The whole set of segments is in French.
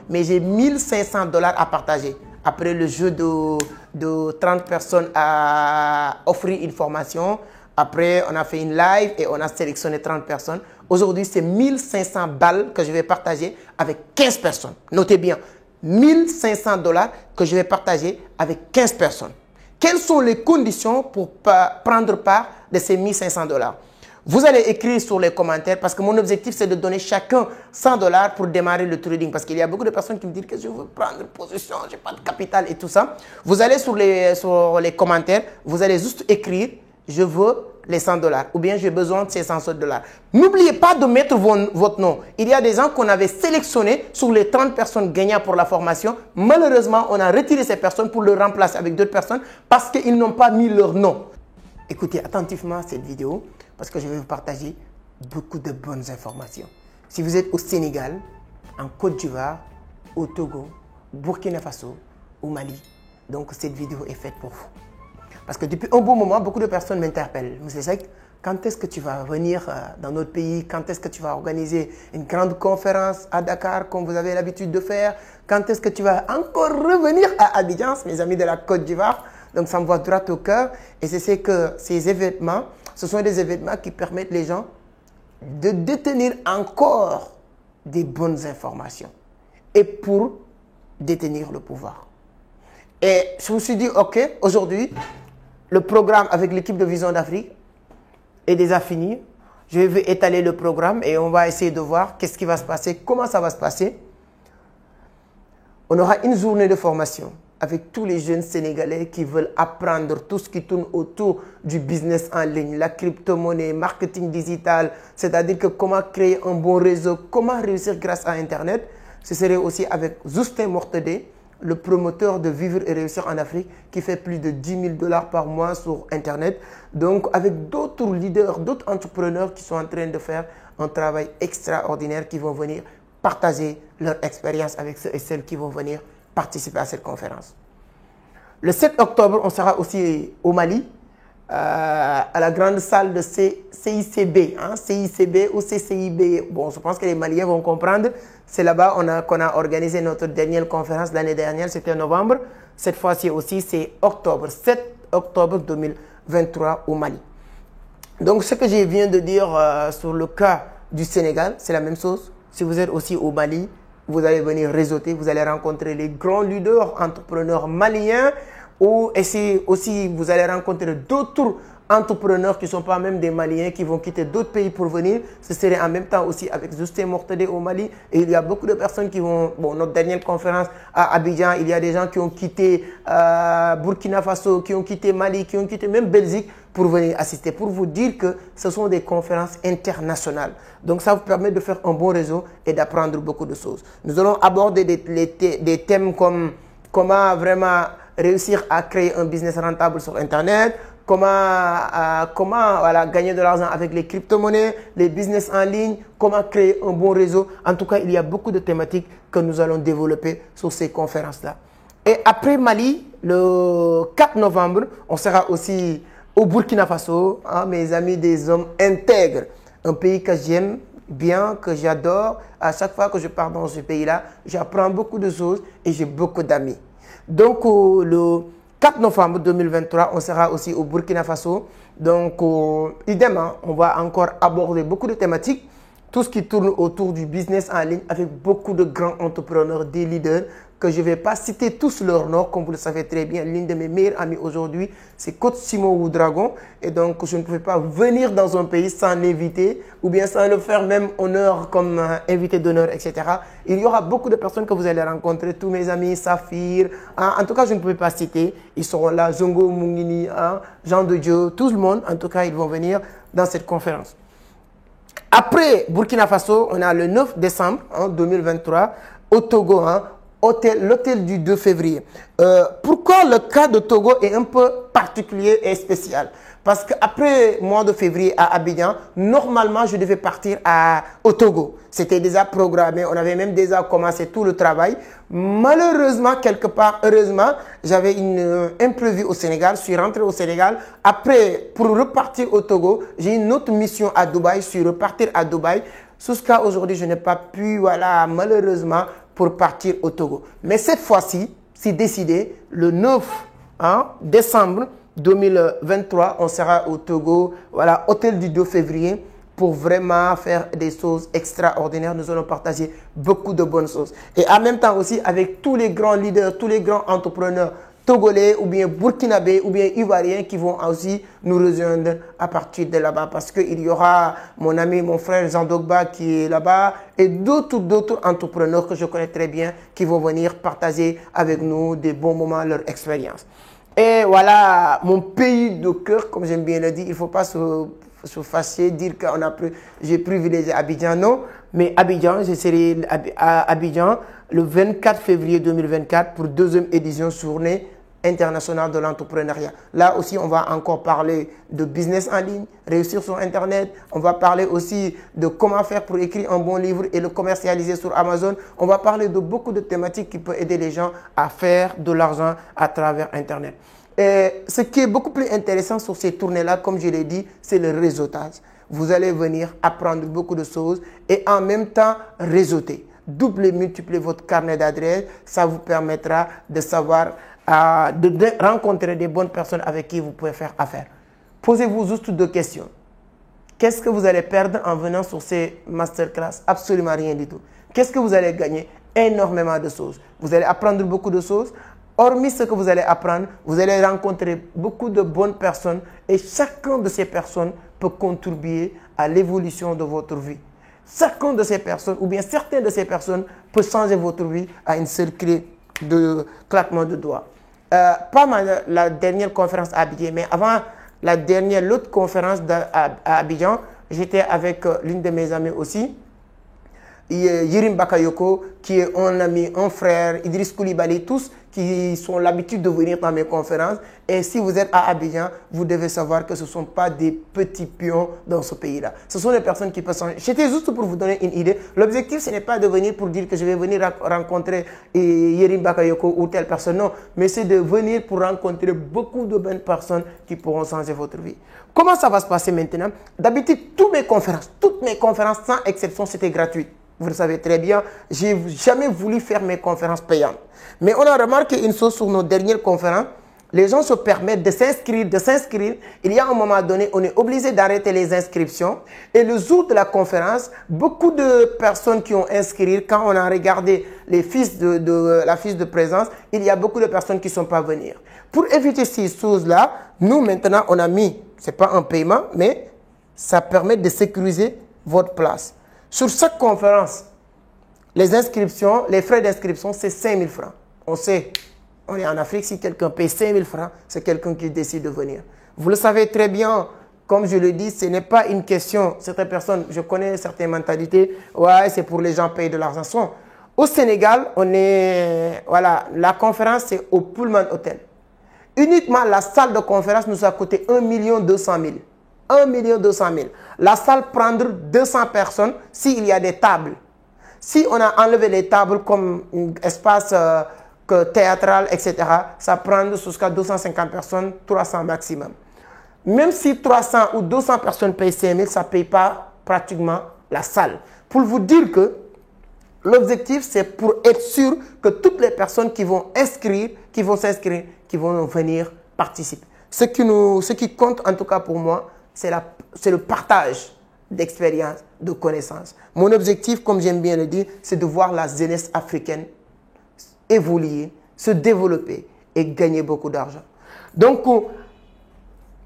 mais j'ai 1500 dollars à partager. Après le jeu de 30 personnes à offrir une formation, après on a fait une live et on a sélectionné 30 personnes. Aujourd'hui, c'est 1500 balles que je vais partager avec 15 personnes. Notez bien, 1500 dollars que je vais partager avec 15 personnes. Quelles sont les conditions pour prendre part de ces 1500 dollars? Vous allez écrire sur les commentaires parce que mon objectif, c'est de donner chacun 100 dollars pour démarrer le trading. Parce qu'il y a beaucoup de personnes qui me disent que je veux prendre position, je n'ai pas de capital et tout ça. Vous allez sur les commentaires, vous allez juste écrire « Je veux les 100 dollars » ou bien « J'ai besoin de ces 100 dollars ». N'oubliez pas de mettre votre nom. Il y a des gens qu'on avait sélectionnés sur les 30 personnes gagnantes pour la formation. Malheureusement, on a retiré ces personnes pour le remplacer avec d'autres personnes parce qu'ils n'ont pas mis leur nom. Écoutez attentivement cette vidéo parce que je vais vous partager beaucoup de bonnes informations. Si vous êtes au Sénégal, en Côte d'Ivoire, au Togo, Burkina Faso, au Mali, donc cette vidéo est faite pour vous. Parce que depuis un bon moment, beaucoup de personnes m'interpellent. Monsieur Seck, quand est-ce que tu vas venir dans notre pays? Quand est-ce que tu vas organiser une grande conférence à Dakar comme vous avez l'habitude de faire? Quand est-ce que tu vas encore revenir à Abidjan, mes amis de la Côte d'Ivoire? Donc ça me va droit au cœur et je sais que ces événements, ce sont des événements qui permettent les gens de détenir encore des bonnes informations et pour détenir le pouvoir. Et je me suis dit, ok, aujourd'hui, le programme avec l'équipe de Vision d'Afrique est déjà fini. Je vais étaler le programme et on va essayer de voir qu'est-ce qui va se passer, comment ça va se passer. On aura une journée de formation avec tous les jeunes Sénégalais qui veulent apprendre tout ce qui tourne autour du business en ligne, la crypto-monnaie, marketing digital, c'est-à-dire que comment créer un bon réseau, comment réussir grâce à Internet. Ce serait aussi avec Justin Mortedé, le promoteur de Vivre et Réussir en Afrique, qui fait plus de 10 000 dollars par mois sur Internet. Donc, avec d'autres leaders, d'autres entrepreneurs qui sont en train de faire un travail extraordinaire, qui vont venir partager leur expérience avec ceux et celles qui vont venir participer à cette conférence. Le 7 octobre, on sera aussi au Mali, à la grande salle de CICB, hein, CICB ou CCIB. Bon, je pense que les Maliens vont comprendre. C'est là-bas qu'on a organisé notre dernière conférence l'année dernière, c'était en novembre. Cette fois-ci aussi, c'est octobre, 7 octobre 2023 au Mali. Donc, ce que je viens de dire sur le cas du Sénégal, c'est la même chose. Si vous êtes aussi au Mali, vous allez venir réseauter, vous allez rencontrer les grands leaders, entrepreneurs maliens, et aussi vous allez rencontrer d'autres entrepreneurs qui ne sont pas même des Maliens, qui vont quitter d'autres pays pour venir. Ce serait en même temps aussi avec Justin Mortedé au Mali. Et il y a beaucoup de personnes qui vont, bon, notre dernière conférence à Abidjan, il y a des gens qui ont quitté Burkina Faso, qui ont quitté Mali, qui ont quitté même Belgique pour venir assister, pour vous dire que ce sont des conférences internationales. Donc ça vous permet de faire un bon réseau et d'apprendre beaucoup de choses. Nous allons aborder des thèmes comme comment vraiment réussir à créer un business rentable sur Internet, comment voilà, gagner de l'argent avec les crypto-monnaies, les business en ligne, comment créer un bon réseau. En tout cas, il y a beaucoup de thématiques que nous allons développer sur ces conférences-là. Et après Mali, le 4 novembre, on sera aussi au Burkina Faso, hein, mes amis des hommes intègres, un pays que j'aime bien, que j'adore. À chaque fois que je pars dans ce pays-là, j'apprends beaucoup de choses et j'ai beaucoup d'amis. Donc, le 4 novembre 2023, on sera aussi au Burkina Faso. Donc, idem, hein, on va encore aborder beaucoup de thématiques. Tout ce qui tourne autour du business en ligne avec beaucoup de grands entrepreneurs, des leaders que je ne vais pas citer tous leurs noms, comme vous le savez très bien. L'une de mes meilleures amies aujourd'hui, c'est Coach Simon Oudragon. Et donc, je ne pouvais pas venir dans un pays sans l'inviter ou bien sans le faire même honneur comme invité d'honneur, etc. Il y aura beaucoup de personnes que vous allez rencontrer, tous mes amis, Saphir. Hein, en tout cas, je ne pouvais pas citer. Ils seront là, Zongo Mungini, hein, Jean de Dieu, tout le monde. En tout cas, ils vont venir dans cette conférence. Après Burkina Faso, on a le 9 décembre hein, 2023 au Togo, hein, l'hôtel du 2 février. Pourquoi le cas de Togo est un peu particulier et spécial? Parce qu'après le mois de février à Abidjan, normalement, je devais partir au Togo. C'était déjà programmé, on avait même déjà commencé tout le travail. Malheureusement, quelque part, heureusement, j'avais une imprévue au Sénégal. Je suis rentré au Sénégal. Après, pour repartir au Togo, j'ai une autre mission à Dubaï. Je suis reparti à Dubaï. Jusqu'à aujourd'hui, je n'ai pas pu, voilà, malheureusement, pour partir au Togo. Mais cette fois-ci, c'est décidé, le 9 décembre 2023, on sera au Togo, voilà, hôtel du 2 février, pour vraiment faire des choses extraordinaires. Nous allons partager beaucoup de bonnes choses. Et en même temps aussi avec tous les grands leaders, tous les grands entrepreneurs togolais ou bien burkinabés ou bien ivoiriens qui vont aussi nous rejoindre à partir de là-bas. Parce qu'il y aura mon ami, mon frère Jean Dogba qui est là-bas et d'autres entrepreneurs que je connais très bien qui vont venir partager avec nous des bons moments, leur expérience. Et voilà, mon pays de cœur, comme j'aime bien le dire, il ne faut pas se fâcher, dire que j'ai privilégié Abidjan, non. Mais Abidjan, je serai à Abidjan le 24 février 2024 pour deuxième édition journée internationale de l'entrepreneuriat. Là aussi, on va encore parler de business en ligne, réussir sur Internet. On va parler aussi de comment faire pour écrire un bon livre et le commercialiser sur Amazon. On va parler de beaucoup de thématiques qui peuvent aider les gens à faire de l'argent à travers Internet. Et ce qui est beaucoup plus intéressant sur ces tournées-là, comme je l'ai dit, c'est le réseautage. Vous allez venir apprendre beaucoup de choses et en même temps réseauter. Doubler, multiplier votre carnet d'adresses, ça vous permettra de savoir, de rencontrer des bonnes personnes avec qui vous pouvez faire affaire. Posez-vous juste deux questions. Qu'est-ce que vous allez perdre en venant sur ces masterclass? Absolument rien du tout. Qu'est-ce que vous allez gagner? Énormément de choses. Vous allez apprendre beaucoup de choses. Hormis ce que vous allez apprendre, vous allez rencontrer beaucoup de bonnes personnes et chacun de ces personnes peut contribuer à l'évolution de votre vie. Chacun de ces personnes, ou bien certaines de ces personnes, peut changer votre vie à une seule clé de claquement de doigts. Pas la dernière conférence à Abidjan, mais avant l'autre conférence à Abidjan, j'étais avec l'une de mes amies aussi, Yirim Bakayoko, qui est un ami, un frère, Idriss Koulibaly, tous qui ont l'habitude de venir dans mes conférences. Et si vous êtes à Abidjan, vous devez savoir que ce ne sont pas des petits pions dans ce pays-là. Ce sont des personnes qui peuvent changer. J'étais juste pour vous donner une idée. L'objectif, ce n'est pas de venir pour dire que je vais venir rencontrer Yirim Bakayoko ou telle personne, non. Mais c'est de venir pour rencontrer beaucoup de bonnes personnes qui pourront changer votre vie. Comment ça va se passer maintenant? D'habitude, toutes mes conférences, sans exception, c'était gratuit. Vous le savez très bien, je n'ai jamais voulu faire mes conférences payantes. Mais on a remarqué une chose sur nos dernières conférences, les gens se permettent de s'inscrire. Il y a un moment donné, on est obligé d'arrêter les inscriptions. Et le jour de la conférence, beaucoup de personnes qui ont inscrit, quand on a regardé la fiche de présence, il y a beaucoup de personnes qui ne sont pas venues. Pour éviter ces choses-là, nous maintenant, on a mis, ce n'est pas un paiement, mais ça permet de sécuriser votre place. Sur chaque conférence, les inscriptions, les frais d'inscription, c'est 5 000 francs. On sait, on est en Afrique, si quelqu'un paye 5 000 francs, c'est quelqu'un qui décide de venir. Vous le savez très bien, comme je le dis, ce n'est pas une question. Certaines personnes, je connais certaines mentalités, ouais, c'est pour les gens payer de l'argent. Au Sénégal, voilà, la conférence, c'est au Pullman Hotel. Uniquement la salle de conférence nous a coûté 1 200 000. 1 200 000. La salle prendre 200 personnes s'il y a des tables. Si on a enlevé les tables comme un espace théâtral, etc., ça prend jusqu'à 250 personnes, 300 maximum. Même si 300 ou 200 personnes payent 5 000, ça ne paye pas pratiquement la salle. Pour vous dire que l'objectif, c'est pour être sûr que toutes les personnes qui vont s'inscrire, qui vont venir participer. Ce qui compte, en tout cas pour moi, c'est le partage d'expériences, de connaissances. Mon objectif, comme j'aime bien le dire, c'est de voir la jeunesse africaine évoluer, se développer et gagner beaucoup d'argent. Donc,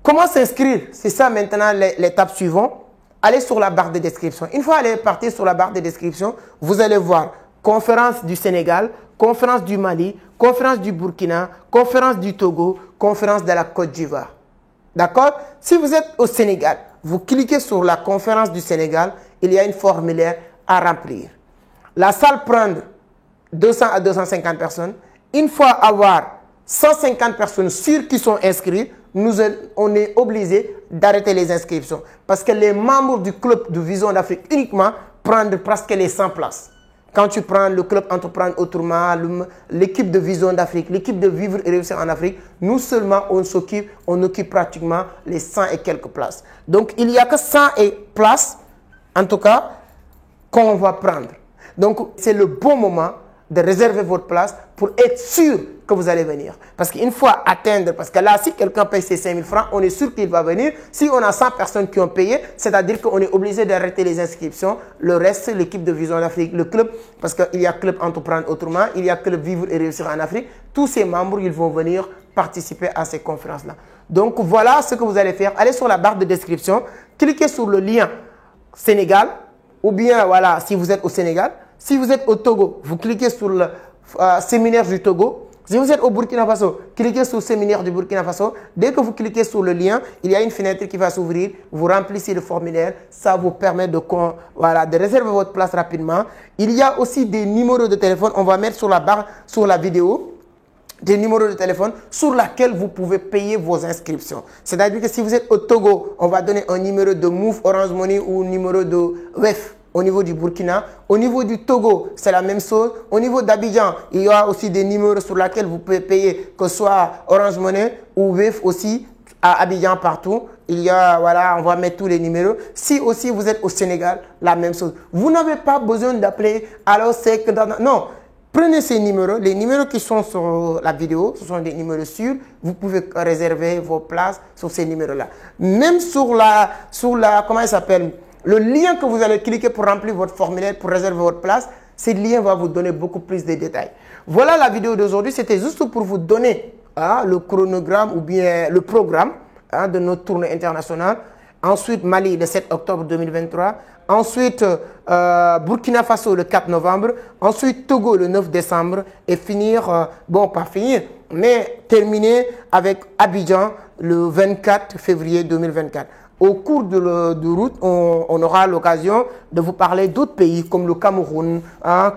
comment s'inscrire? C'est ça maintenant l'étape suivante. Allez sur la barre de description. Une fois partir sur la barre de description, vous allez voir conférence du Sénégal, conférence du Mali, conférence du Burkina, conférence du Togo, conférence de la Côte d'Ivoire. D'accord? Si vous êtes au Sénégal, vous cliquez sur la conférence du Sénégal, il y a une formulaire à remplir. La salle prend 200 à 250 personnes. Une fois avoir 150 personnes sûres qui sont inscrites, on est obligé d'arrêter les inscriptions. Parce que les membres du club de Vision d'Afrique uniquement prennent presque les 100 places. Quand tu prends le club Entreprendre Autrement, l'équipe de Vision d'Afrique, l'équipe de Vivre et Réussir en Afrique, nous seulement on occupe pratiquement les 100 et quelques places. Donc il n'y a que 100 places, en tout cas, qu'on va prendre. Donc c'est le bon moment de réserver votre place pour être sûr que vous allez venir. Parce qu'une fois atteindre, parce que là, si quelqu'un paye ses 5 000 francs, on est sûr qu'il va venir. Si on a 100 personnes qui ont payé, c'est-à-dire qu'on est obligé d'arrêter les inscriptions. Le reste, l'équipe de Vision d'Afrique, le club, parce qu'il y a Club Entreprendre Autrement, il y a Club Vivre et Réussir en Afrique. Tous ces membres, ils vont venir participer à ces conférences-là. Donc, voilà ce que vous allez faire. Allez sur la barre de description, cliquez sur le lien Sénégal, ou bien, voilà, si vous êtes au Sénégal. Si vous êtes au Togo, vous cliquez sur le séminaire du Togo. Si vous êtes au Burkina Faso, cliquez sur le séminaire du Burkina Faso. Dès que vous cliquez sur le lien, il y a une fenêtre qui va s'ouvrir. Vous remplissez le formulaire. Ça vous permet de réserver votre place rapidement. Il y a aussi des numéros de téléphone. On va mettre sur la barre, sur la vidéo, des numéros de téléphone sur lesquels vous pouvez payer vos inscriptions. C'est-à-dire que si vous êtes au Togo, on va donner un numéro de Move, Orange Money ou un numéro de WEF. Au niveau du Burkina, au niveau du Togo, c'est la même chose. Au niveau d'Abidjan, il y aura aussi des numéros sur lesquels vous pouvez payer, que ce soit Orange Money ou WEF aussi, à Abidjan partout. Il y a, voilà, on va mettre tous les numéros. Si aussi vous êtes au Sénégal, la même chose. Vous n'avez pas besoin d'appeler, alors c'est que non. Prenez ces numéros, les numéros qui sont sur la vidéo, ce sont des numéros sûrs. Vous pouvez réserver vos places sur ces numéros-là. Même sur la, comment il s'appelle? Le lien que vous allez cliquer pour remplir votre formulaire, pour réserver votre place, ce lien va vous donner beaucoup plus de détails. Voilà la vidéo d'aujourd'hui. C'était juste pour vous donner le chronogramme ou bien le programme de notre tournée internationale. Ensuite, Mali le 7 octobre 2023. Ensuite, Burkina Faso le 4 novembre. Ensuite, Togo le 9 décembre. Et finir, bon, pas finir, mais terminer avec Abidjan le 24 février 2024. Au cours de route, on aura l'occasion de vous parler d'autres pays comme le Cameroun,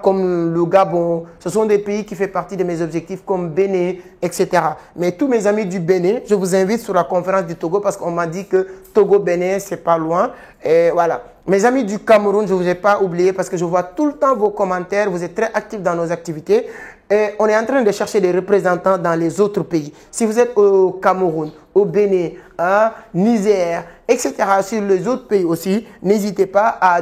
comme le Gabon. Ce sont des pays qui font partie de mes objectifs comme Bénin, etc. Mais tous mes amis du Bénin, je vous invite sur la conférence du Togo parce qu'on m'a dit que Togo-Bénin, c'est pas loin. Et voilà. Mes amis du Cameroun, je ne vous ai pas oublié parce que je vois tout le temps vos commentaires. Vous êtes très actifs dans nos activités. Et on est en train de chercher des représentants dans les autres pays. Si vous êtes au Cameroun, au Bénin, Niger, etc., sur les autres pays aussi, n'hésitez pas à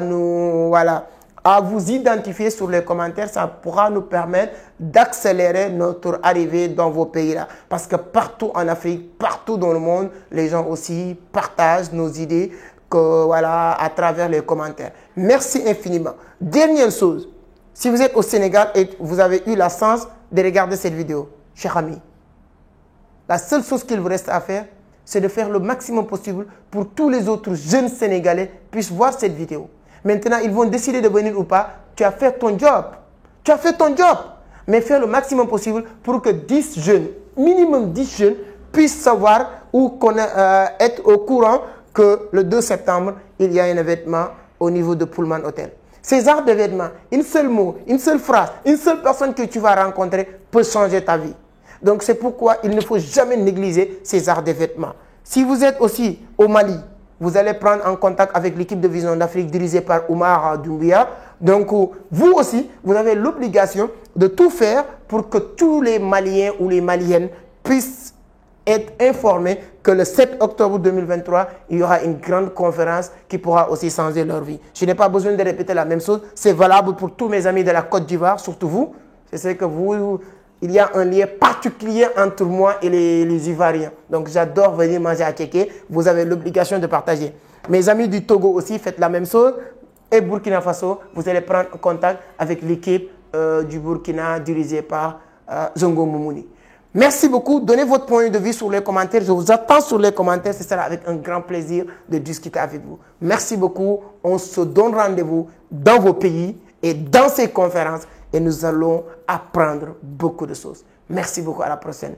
à vous identifier sur les commentaires. Ça pourra nous permettre d'accélérer notre arrivée dans vos pays-là. Parce que partout en Afrique, partout dans le monde, les gens aussi partagent nos idées à travers les commentaires. Merci infiniment. Dernière chose, si vous êtes au Sénégal et vous avez eu la chance de regarder cette vidéo, cher ami, la seule chose qu'il vous reste à faire, c'est de faire le maximum possible pour tous les autres jeunes Sénégalais puissent voir cette vidéo. Maintenant, ils vont décider de venir ou pas. Tu as fait ton job. Tu as fait ton job. Mais faire le maximum possible pour que 10 jeunes, minimum 10 jeunes, puissent savoir ou être au courant que le 2 septembre, il y a un événement au niveau de Pullman Hotel. Ces genres d'événements, un seul mot, une seule phrase, une seule personne que tu vas rencontrer peut changer ta vie. Donc, c'est pourquoi il ne faut jamais négliger ces arts d'événements. Si vous êtes aussi au Mali, vous allez prendre en contact avec l'équipe de Vision d'Afrique dirigée par Oumar Doumbia. Donc, vous aussi, vous avez l'obligation de tout faire pour que tous les Maliens ou les Maliennes puissent être informés que le 7 octobre 2023, il y aura une grande conférence qui pourra aussi changer leur vie. Je n'ai pas besoin de répéter la même chose. C'est valable pour tous mes amis de la Côte d'Ivoire, surtout vous. Je sais que vous, il y a un lien particulier entre moi et les Ivoiriens. Donc, j'adore venir manger à Tchéké. Vous avez l'obligation de partager. Mes amis du Togo aussi, faites la même chose. Et Burkina Faso, vous allez prendre contact avec l'équipe du Burkina dirigée par Zongo Moumouni. Merci beaucoup. Donnez votre point de vue sur les commentaires. Je vous attends sur les commentaires. Ce sera avec un grand plaisir de discuter avec vous. Merci beaucoup. On se donne rendez-vous dans vos pays et dans ces conférences. Et nous allons apprendre beaucoup de choses. Merci beaucoup. À la prochaine.